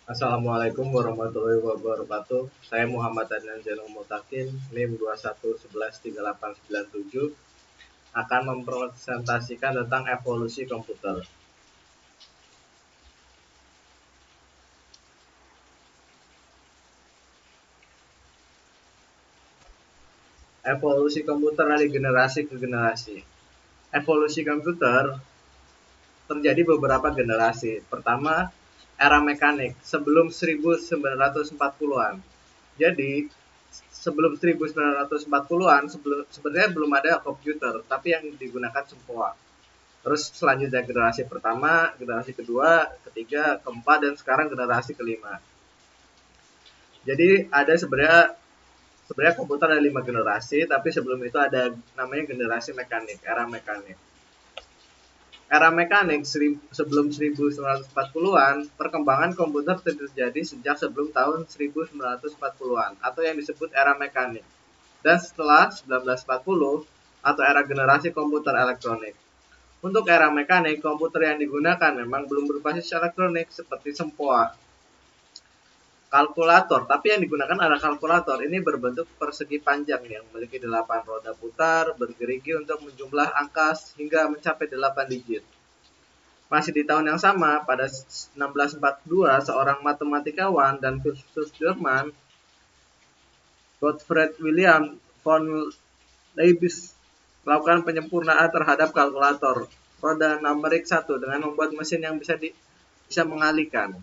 Assalamualaikum warahmatullahi wabarakatuh. Saya Muhammad Adnan Zainul Mutakin, NIM 21113897, akan mempresentasikan tentang evolusi komputer. Evolusi komputer dari generasi ke generasi. Evolusi komputer terjadi beberapa generasi. Pertama, era mekanik sebelum 1940-an. Jadi, sebelum 1940-an sebenarnya belum ada komputer, tapi yang digunakan sempoa. Terus selanjutnya generasi pertama, generasi kedua, ketiga, keempat, dan sekarang generasi kelima. Jadi ada sebenarnya komputer ada 5 generasi, tapi sebelum itu ada namanya generasi mekanik, era mekanik. Era mekanik sebelum 1940-an, perkembangan komputer terjadi sejak sebelum tahun 1940-an atau yang disebut era mekanik. Dan setelah 1940 atau era generasi komputer elektronik. Untuk era mekanik, komputer yang digunakan memang belum berbasis elektronik seperti sempoa, kalkulator, tapi yang digunakan adalah kalkulator. Ini berbentuk persegi panjang yang memiliki 8 roda putar, bergerigi untuk menjumlah angka hingga mencapai 8 digit. Masih di tahun yang sama, pada 1642, seorang matematikawan dan filsuf Jerman, Gottfried Wilhelm von Leibniz, melakukan penyempurnaan terhadap kalkulator roda numerik 1 dengan membuat mesin yang bisa mengalihkan.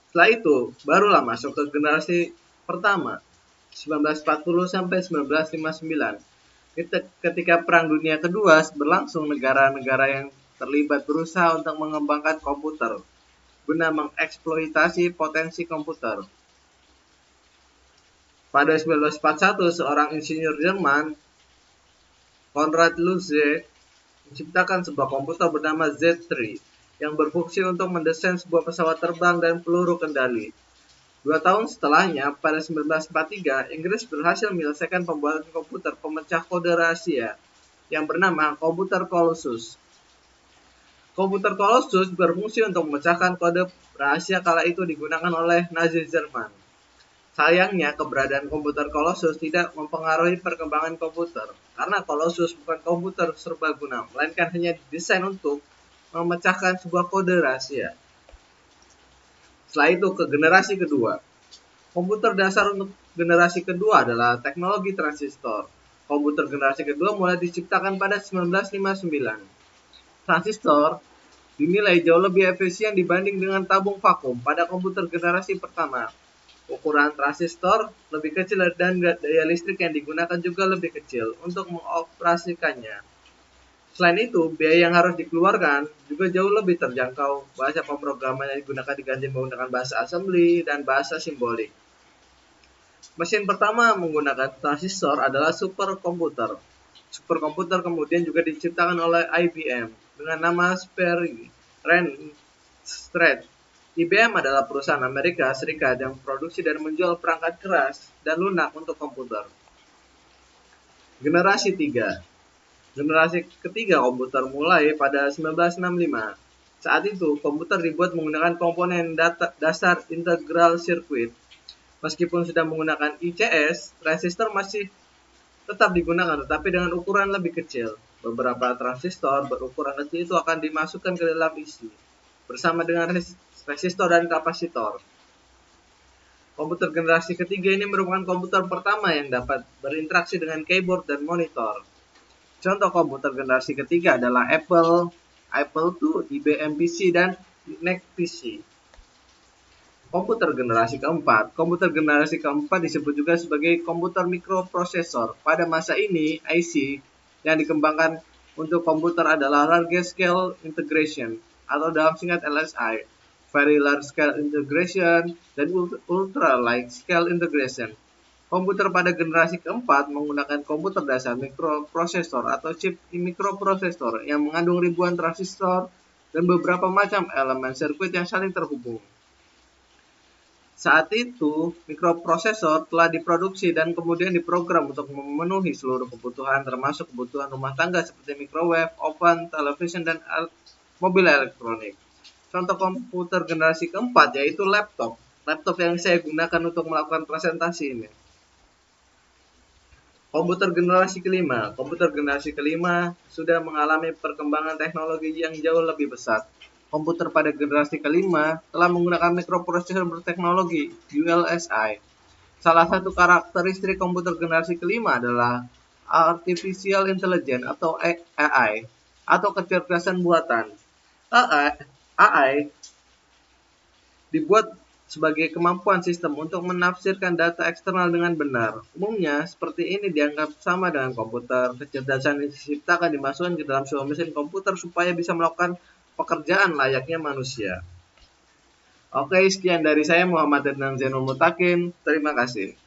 Setelah itu, barulah masuk ke generasi pertama, 1940 sampai 1959. Ketika Perang Dunia Kedua berlangsung, negara-negara yang terlibat berusaha untuk mengembangkan komputer guna mengeksploitasi potensi komputer. Pada 1941, seorang insinyur Jerman, Konrad Zuse, menciptakan sebuah komputer bernama Z3 yang berfungsi untuk mendesain sebuah pesawat terbang dan peluru kendali. 2 tahun setelahnya, pada 1943, Inggris berhasil menyelesaikan pembuatan komputer pemecah kode rahasia yang bernama komputer Colossus. Komputer Colossus berfungsi untuk memecahkan kode rahasia kala itu digunakan oleh Nazi Jerman. Sayangnya, keberadaan komputer Colossus tidak mempengaruhi perkembangan komputer, karena Colossus bukan komputer serbaguna, melainkan hanya didesain untuk memecahkan sebuah kode rahasia. Setelah itu ke generasi kedua. Komputer dasar untuk generasi kedua adalah teknologi transistor. Komputer generasi kedua mulai diciptakan pada 1959. Transistor dinilai jauh lebih efisien dibanding dengan tabung vakum pada komputer generasi pertama. Ukuran transistor lebih kecil dan daya listrik yang digunakan juga lebih kecil untuk mengoperasikannya. Selain itu, biaya yang harus dikeluarkan juga jauh lebih terjangkau. Bahasa pemrograman yang digunakan diganti menggunakan bahasa assembly dan bahasa simbolik. Mesin pertama menggunakan transistor adalah superkomputer. Superkomputer kemudian juga diciptakan oleh IBM dengan nama Sperry Randstad. IBM adalah perusahaan Amerika Serikat yang memproduksi dan menjual perangkat keras dan lunak untuk komputer. Generasi 3. Generasi ketiga komputer mulai pada 1965. Saat itu, komputer dibuat menggunakan komponen dasar integral circuit. Meskipun sudah menggunakan ICS, transistor masih tetap digunakan, tetapi dengan ukuran lebih kecil. Beberapa transistor berukuran kecil itu akan dimasukkan ke dalam isi, bersama dengan resistor dan kapasitor. Komputer generasi ketiga ini merupakan komputer pertama yang dapat berinteraksi dengan keyboard dan monitor. Contoh komputer generasi ketiga adalah Apple II, IBM PC, dan NEC PC. Komputer generasi keempat. Komputer generasi keempat disebut juga sebagai komputer mikroprosesor. Pada masa ini, IC yang dikembangkan untuk komputer adalah Large Scale Integration atau dalam singkat LSI, Very Large Scale Integration, dan Ultra Large Scale Integration. Komputer pada generasi keempat menggunakan komputer dasar mikroprosesor atau chip mikroprosesor yang mengandung ribuan transistor dan beberapa macam elemen sirkuit yang saling terhubung. Saat itu, mikroprosesor telah diproduksi dan kemudian diprogram untuk memenuhi seluruh kebutuhan, termasuk kebutuhan rumah tangga seperti microwave, oven, television, dan mobil elektronik. contoh komputer generasi keempat yaitu laptop. Laptop yang saya gunakan untuk melakukan presentasi ini. Komputer generasi kelima. Komputer generasi kelima sudah mengalami perkembangan teknologi yang jauh lebih besar. Komputer pada generasi kelima telah menggunakan microprocessor berteknologi ULSI. Salah satu karakteristik komputer generasi kelima adalah Artificial Intelligence atau AI atau kecerdasan buatan. AI dibuat sebagai kemampuan sistem untuk menafsirkan data eksternal dengan benar. Umumnya, seperti ini dianggap sama dengan komputer. Kecerdasan yang diciptakan dimasukkan ke dalam sebuah mesin komputer supaya bisa melakukan pekerjaan layaknya manusia. Oke, sekian dari saya Muhammad Adnan Zainul Mutakin. Terima kasih.